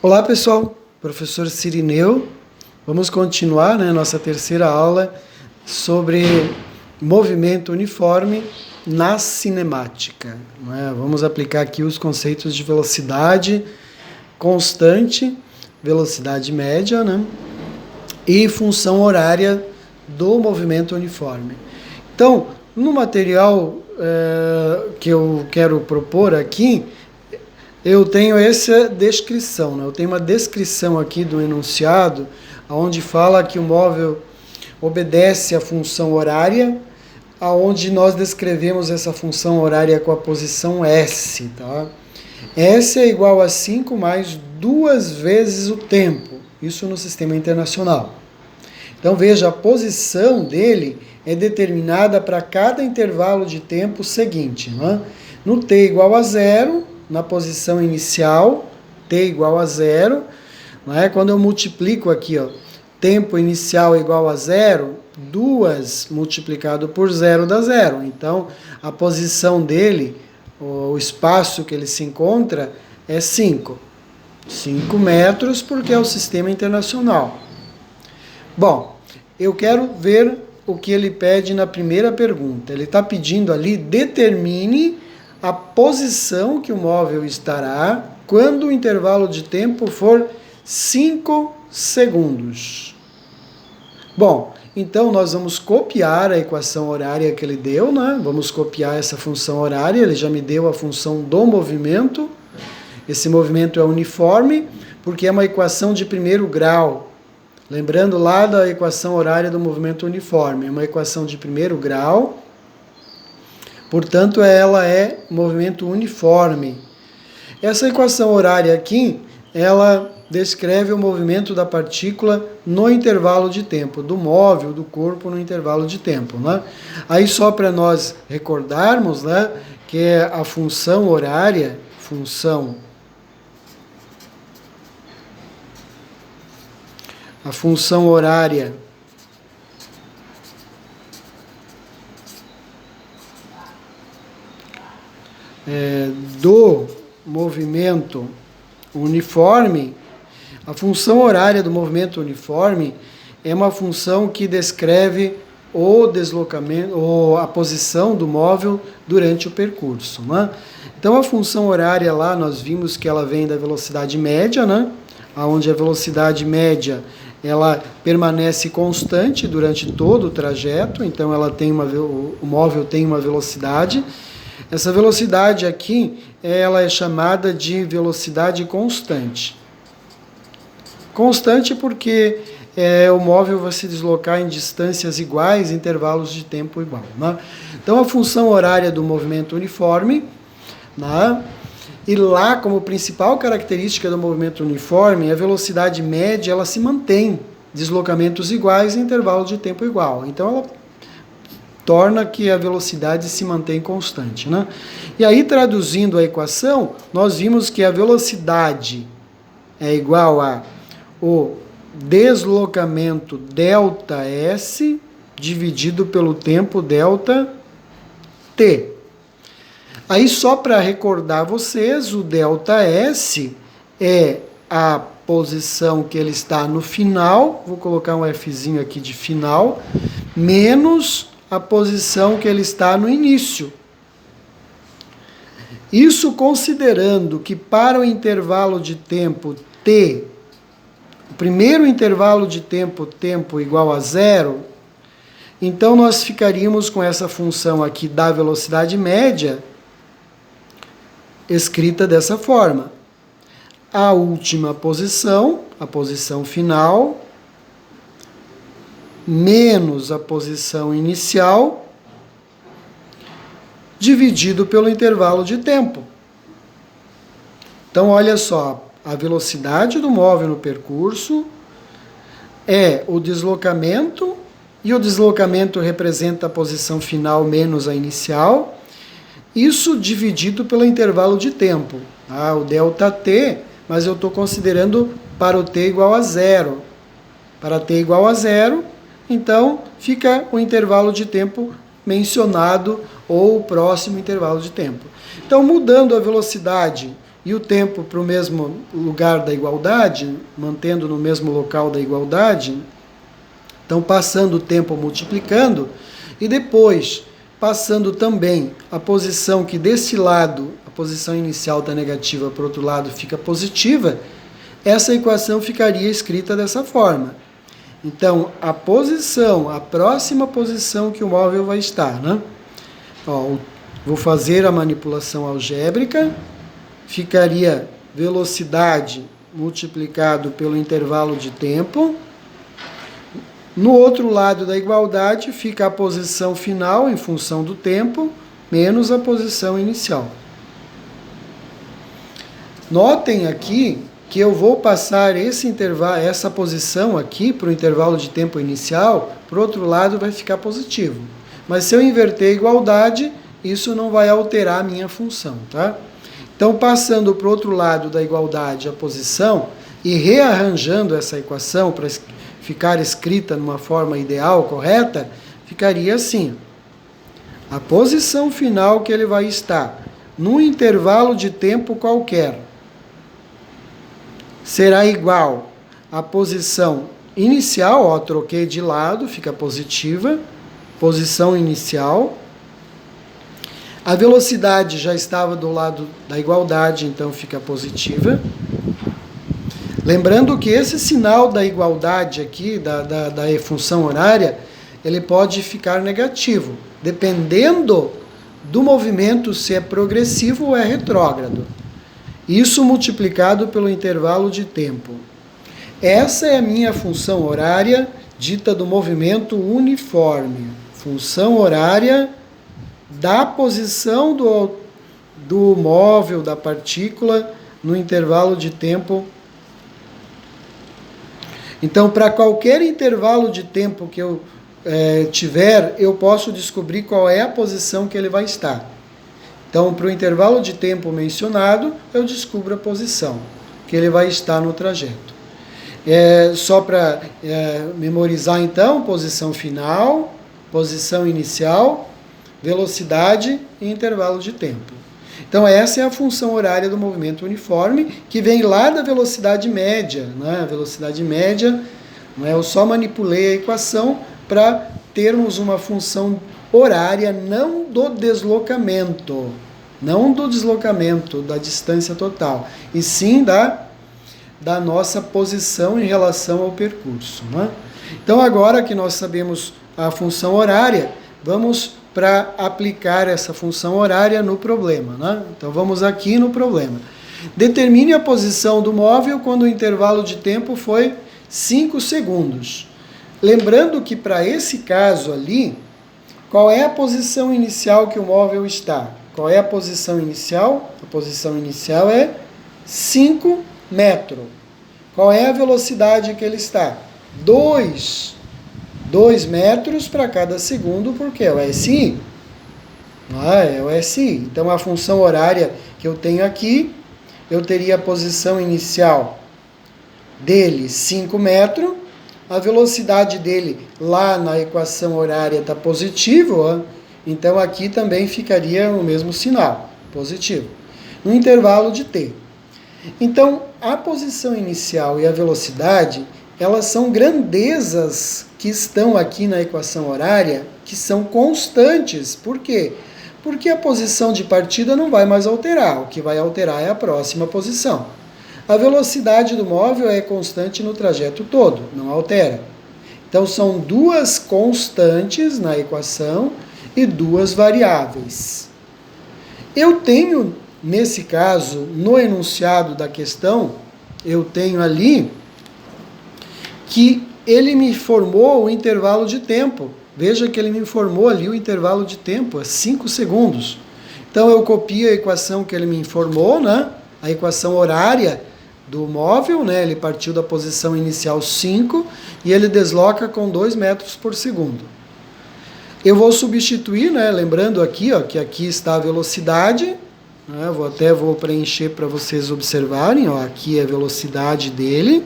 Olá pessoal, professor Cirineu. Vamos continuar, nossa terceira aula sobre movimento uniforme na cinemática. Vamos aplicar aqui os conceitos de velocidade constante, velocidade média, e função horária do movimento uniforme. Então, no material que eu quero propor aqui, eu tenho essa descrição, eu tenho uma descrição aqui do enunciado, onde fala que o móvel obedece à função horária, aonde nós descrevemos essa função horária com a posição S, tá? S é igual a 5 mais 2 vezes o tempo, isso no sistema internacional. Então veja, a posição dele é determinada para cada intervalo de tempo seguinte, No t igual a 0, na posição inicial, t igual a 0, quando eu multiplico aqui, tempo inicial igual a 0, 2 multiplicado por 0 dá 0. Então, a posição dele, o espaço que ele se encontra, é 5. 5 metros, porque é o sistema internacional. Bom, eu quero ver o que ele pede na primeira pergunta. Ele está pedindo ali, determine a posição que o móvel estará quando o intervalo de tempo for 5 segundos. Bom, então nós vamos copiar a equação horária que ele deu, Vamos copiar essa função horária, ele já me deu a função do movimento. Esse movimento é uniforme, porque é uma equação de primeiro grau. Lembrando lá da equação horária do movimento uniforme, é uma equação de primeiro grau. Portanto, ela é movimento uniforme. Essa equação horária aqui, ela descreve o movimento da partícula no intervalo de tempo, do móvel, do corpo no intervalo de tempo. Aí só para nós recordarmos, que é a função horária, a função horária do movimento uniforme, a função horária do movimento uniforme é uma função que descreve o deslocamento, ou a posição do móvel durante o percurso. Então a função horária lá, nós vimos que ela vem da velocidade média, onde a velocidade média ela permanece constante durante todo o trajeto, então ela tem o móvel tem uma velocidade. Essa velocidade aqui, ela é chamada de velocidade constante. Constante porque o móvel vai se deslocar em distâncias iguais, intervalos de tempo igual. Então, a função horária do movimento uniforme, e lá, como principal característica do movimento uniforme, a velocidade média ela se mantém, deslocamentos iguais, intervalo de tempo igual. Então, ela torna que a velocidade se mantém constante. E aí, traduzindo a equação, nós vimos que a velocidade é igual a o deslocamento ΔS dividido pelo tempo ΔT. Aí, só para recordar vocês, o ΔS é a posição que ele está no final, vou colocar um Fzinho aqui de final, menos a posição que ele está no início. Isso considerando que para o intervalo de tempo t, o primeiro intervalo de tempo igual a 0, então nós ficaríamos com essa função aqui da velocidade média, escrita dessa forma. A última posição, a posição final, menos a posição inicial, dividido pelo intervalo de tempo. Então, olha só, a velocidade do móvel no percurso é o deslocamento, e o deslocamento representa a posição final menos a inicial, isso dividido pelo intervalo de tempo. O ΔT, mas eu estou considerando para o t igual a 0. Para t igual a 0, então, fica o intervalo de tempo mencionado ou o próximo intervalo de tempo. Então, mudando a velocidade e o tempo para o mesmo lugar da igualdade, mantendo no mesmo local da igualdade. Então, passando o tempo multiplicando, e depois passando também a posição que desse lado, a posição inicial está negativa, para o outro lado fica positiva, essa equação ficaria escrita dessa forma. Então, a posição, a próxima posição que o móvel vai estar, né? Ó, vou fazer a manipulação algébrica, ficaria velocidade multiplicado pelo intervalo de tempo. No outro lado da igualdade fica a posição final em função do tempo, menos a posição inicial. Notem aqui que eu vou passar esse intervalo, essa posição aqui para o intervalo de tempo inicial, para o outro lado vai ficar positivo. Mas se eu inverter a igualdade, isso não vai alterar a minha função, tá? Então, passando para o outro lado da igualdade a posição e rearranjando essa equação para ficar escrita numa forma ideal, correta, ficaria assim. A posição final que ele vai estar num intervalo de tempo qualquer será igual à posição inicial, ó, troquei de lado, fica positiva, posição inicial. A velocidade já estava do lado da igualdade, então fica positiva. Lembrando que esse sinal da igualdade aqui, da função horária, ele pode ficar negativo, dependendo do movimento se é progressivo ou é retrógrado. Isso multiplicado pelo intervalo de tempo. Essa é a minha função horária, dita do movimento uniforme. Função horária da posição do móvel, da partícula, no intervalo de tempo. Então, para qualquer intervalo de tempo que eu tiver, eu posso descobrir qual é a posição que ele vai estar. Então, para o intervalo de tempo mencionado, eu descubro a posição que ele vai estar no trajeto. Só para memorizar, então, posição final, posição inicial, velocidade e intervalo de tempo. Então, essa é a função horária do movimento uniforme, que vem lá da velocidade média. Né? A velocidade média, eu só manipulei a equação para termos uma função horária não do deslocamento, da distância total, e sim da nossa posição em relação ao percurso. Né? Então, agora que nós sabemos a função horária, vamos para aplicar essa função horária no problema. Né? Então, vamos aqui no problema. Determine a posição do móvel quando o intervalo de tempo foi 5 segundos. Lembrando que para esse caso ali, qual é a posição inicial que o móvel está? Qual é a posição inicial? A posição inicial é 5 metros. Qual é a velocidade que ele está? 2 metros para cada segundo, porque é o SI. É o SI. Então, a função horária que eu tenho aqui, eu teria a posição inicial dele, 5 metros. A velocidade dele, lá na equação horária, está positivo, ó. Então, aqui também ficaria o mesmo sinal, positivo, no intervalo de t. Então, a posição inicial e a velocidade, elas são grandezas que estão aqui na equação horária, que são constantes. Por quê? Porque a posição de partida não vai mais alterar, o que vai alterar é a próxima posição. A velocidade do móvel é constante no trajeto todo, não altera. Então, são duas constantes na equação e duas variáveis. Eu tenho, nesse caso, no enunciado da questão, eu tenho ali que ele me informou o intervalo de tempo. Veja que ele me informou ali o intervalo de tempo, é 5 segundos. Então, eu copio a equação que ele me informou, né? A equação horária do móvel, né? Ele partiu da posição inicial 5 e ele desloca com 2 metros por segundo. Eu vou substituir, né? Lembrando aqui, ó, que aqui está a velocidade, né? Vou preencher para vocês observarem, ó, aqui é a velocidade dele,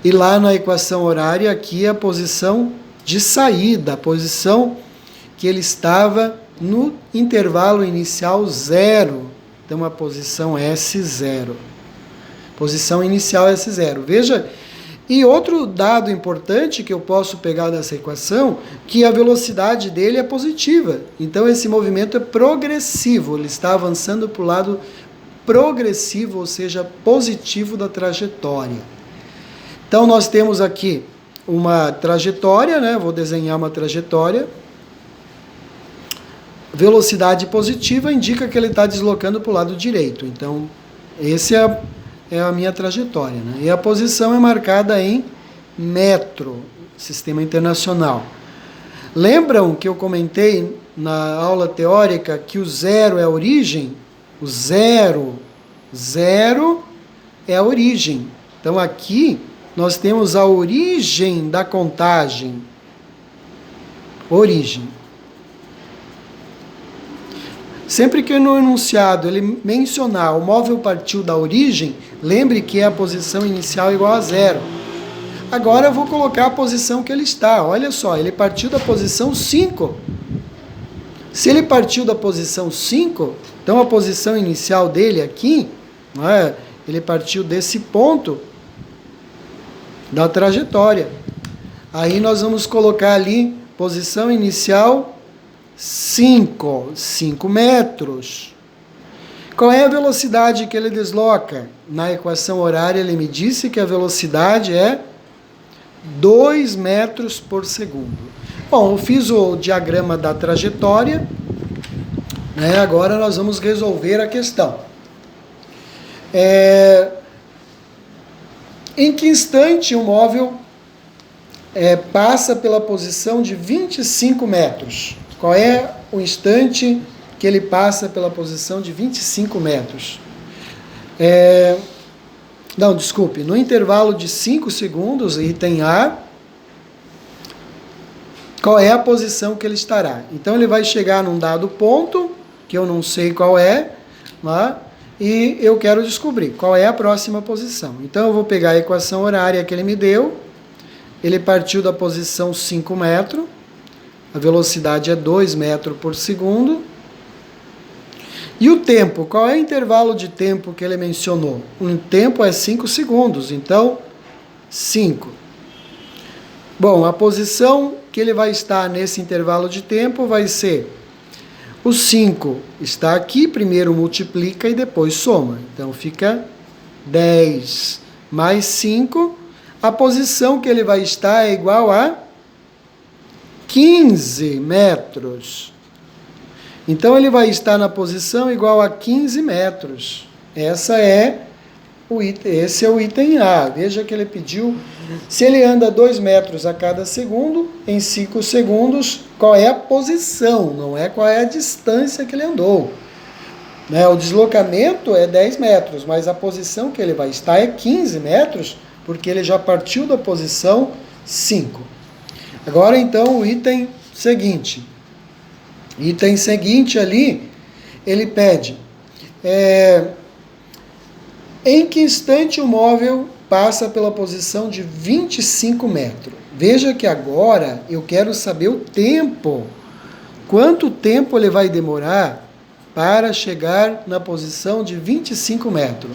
e lá na equação horária, aqui é a posição de saída, a posição que ele estava no intervalo inicial 0. Então a posição S0. Posição inicial S0. Veja, e outro dado importante que eu posso pegar dessa equação, que a velocidade dele é positiva. Então esse movimento é progressivo, ele está avançando para o lado progressivo, ou seja, positivo da trajetória. Então nós temos aqui uma trajetória, né? Vou desenhar uma trajetória. Velocidade positiva indica que ele está deslocando para o lado direito. Então, esse é a minha trajetória, né? E a posição é marcada em metro, sistema internacional. Lembram que eu comentei na aula teórica que o zero é a origem? O zero é a origem. Então, aqui nós temos a origem da contagem. Origem. Sempre que no enunciado ele mencionar o móvel partiu da origem, lembre que é a posição inicial igual a zero. Agora eu vou colocar a posição que ele está. Olha só, ele partiu da posição 5. Se ele partiu da posição 5, então a posição inicial dele aqui, não é? Ele partiu desse ponto da trajetória. Aí nós vamos colocar ali posição inicial 5 metros. Qual é a velocidade que ele desloca? Na equação horária ele me disse que a velocidade é 2 metros por segundo. Bom, eu fiz o diagrama da trajetória, né? Agora nós vamos resolver a questão. Em que instante o móvel passa pela posição de 25 metros? Qual é o instante que ele passa pela posição de 25 metros? Não, desculpe, no intervalo de 5 segundos, item A, qual é a posição que ele estará? Então ele vai chegar num dado ponto, que eu não sei qual é, né? E eu quero descobrir qual é a próxima posição. Então eu vou pegar a equação horária que ele me deu, ele partiu da posição 5 metros, a velocidade é 2 metros por segundo. E o tempo, qual é o intervalo de tempo que ele mencionou? O tempo é 5 segundos, então 5. Bom, a posição que ele vai estar nesse intervalo de tempo vai ser o 5 está aqui, primeiro multiplica e depois soma. Então fica 10 mais 5. A posição que ele vai estar é igual a 15 metros. Então ele vai estar na posição igual a 15 metros. Esse é o item A. Veja que ele pediu, se ele anda 2 metros a cada segundo, em 5 segundos, qual é a posição, não é qual é a distância que ele andou. Né? O deslocamento é 10 metros, mas a posição que ele vai estar é 15 metros, porque ele já partiu da posição 5. Agora então o item seguinte. Item seguinte ali, ele pede... em que instante o móvel passa pela posição de 25 metros? Veja que agora eu quero saber o tempo. Quanto tempo ele vai demorar para chegar na posição de 25 metros?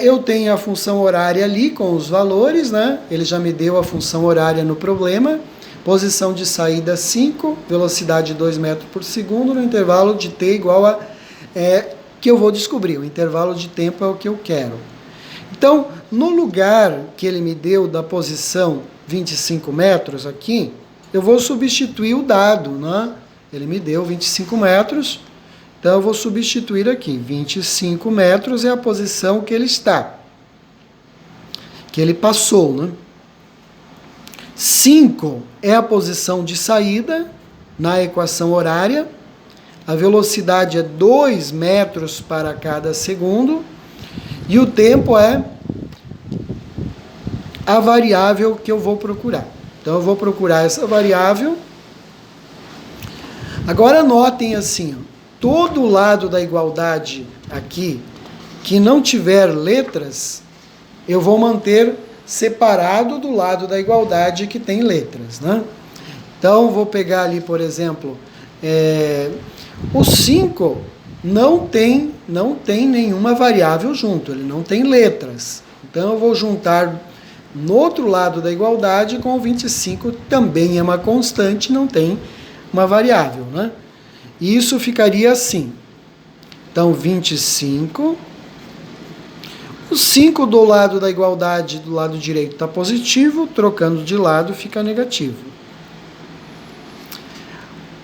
Eu tenho a função horária ali com os valores, né? Ele já me deu a função horária no problema. Posição de saída 5, velocidade 2 metros por segundo, no intervalo de t igual a... que eu vou descobrir. O intervalo de tempo é o que eu quero. Então, no lugar que ele me deu da posição 25 metros aqui, eu vou substituir o dado, né? Ele me deu 25 metros, então eu vou substituir aqui. 25 metros é a posição que ele está, que ele passou, né? 5 é a posição de saída na equação horária. A velocidade é 2 metros para cada segundo. E o tempo é a variável que eu vou procurar. Então, eu vou procurar essa variável. Agora, notem assim, todo lado da igualdade aqui, que não tiver letras, eu vou manter separado do lado da igualdade que tem letras, né? Então, vou pegar ali, por exemplo... o 5 não tem não tem nenhuma variável junto, ele não tem letras. Então eu vou juntar no outro lado da igualdade com o 25, também é uma constante, não tem uma variável, né? E isso ficaria assim. Então 25, o 5 do lado da igualdade, do lado direito está positivo, trocando de lado fica negativo.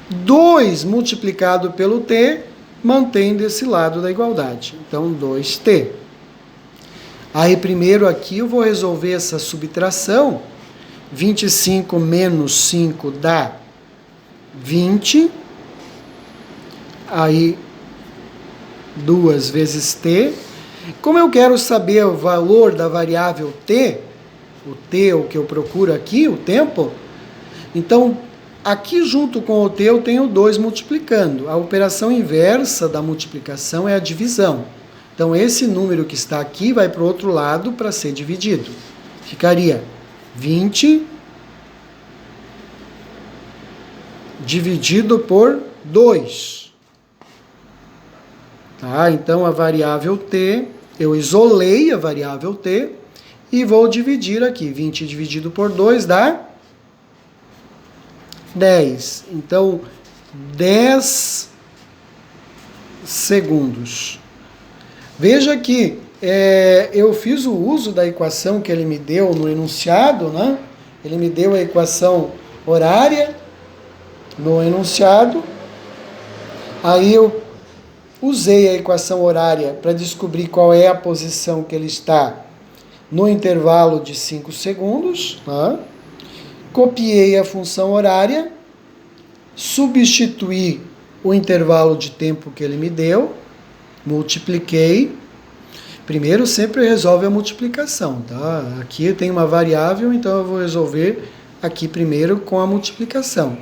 2 multiplicado pelo t, mantém desse lado da igualdade. Então, 2t. Aí, primeiro aqui, eu vou resolver essa subtração. 25 menos 5 dá 20. Aí, 2 vezes t. Como eu quero saber o valor da variável t, o t é o que eu procuro aqui, o tempo, então, aqui junto com o t eu tenho 2 multiplicando. A operação inversa da multiplicação é a divisão. Então esse número que está aqui vai para o outro lado para ser dividido. Ficaria 20 dividido por 2. Tá? Então a variável t, eu isolei a variável t e vou dividir aqui. 20 dividido por 2 dá 10. Então, 10 segundos. Veja que eu fiz o uso da equação que ele me deu no enunciado, né? Ele me deu a equação horária no enunciado. Aí eu usei a equação horária para descobrir qual é a posição que ele está no intervalo de 5 segundos, né? Copiei a função horária, substituí o intervalo de tempo que ele me deu, multipliquei. Primeiro sempre resolve a multiplicação, tá? Aqui tem uma variável, então eu vou resolver aqui primeiro com a multiplicação.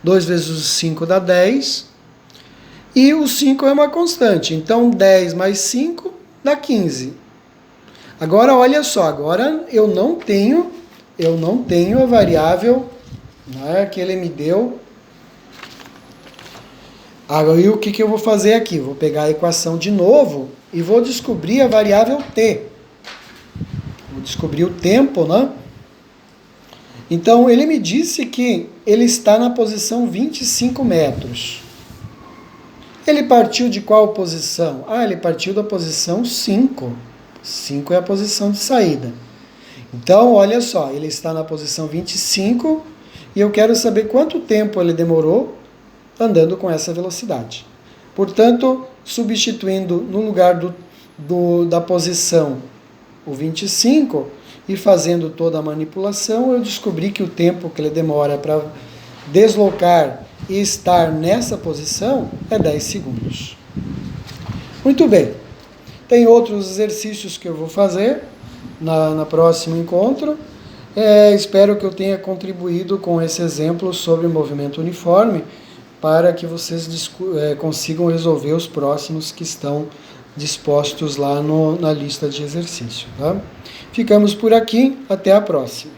2 vezes o 5 dá 10, e o 5 é uma constante, então 10 mais 5 dá 15. Agora olha só, agora eu não tenho a variável, né, que ele me deu. Agora, o que eu vou fazer aqui? Vou pegar a equação de novo e vou descobrir a variável t. Vou descobrir o tempo, né? Então, ele me disse que ele está na posição 25 metros. Ele partiu de qual posição? Ele partiu da posição 5. 5 é a posição de saída. Então, olha só, ele está na posição 25 e eu quero saber quanto tempo ele demorou andando com essa velocidade. Portanto, substituindo no lugar da posição o 25 e fazendo toda a manipulação, eu descobri que o tempo que ele demora para deslocar e estar nessa posição é 10 segundos. Muito bem. Tem outros exercícios que eu vou fazer no próximo encontro. Espero que eu tenha contribuído com esse exemplo sobre movimento uniforme para que vocês consigam resolver os próximos que estão dispostos lá na lista de exercício. Tá? Ficamos por aqui, até a próxima.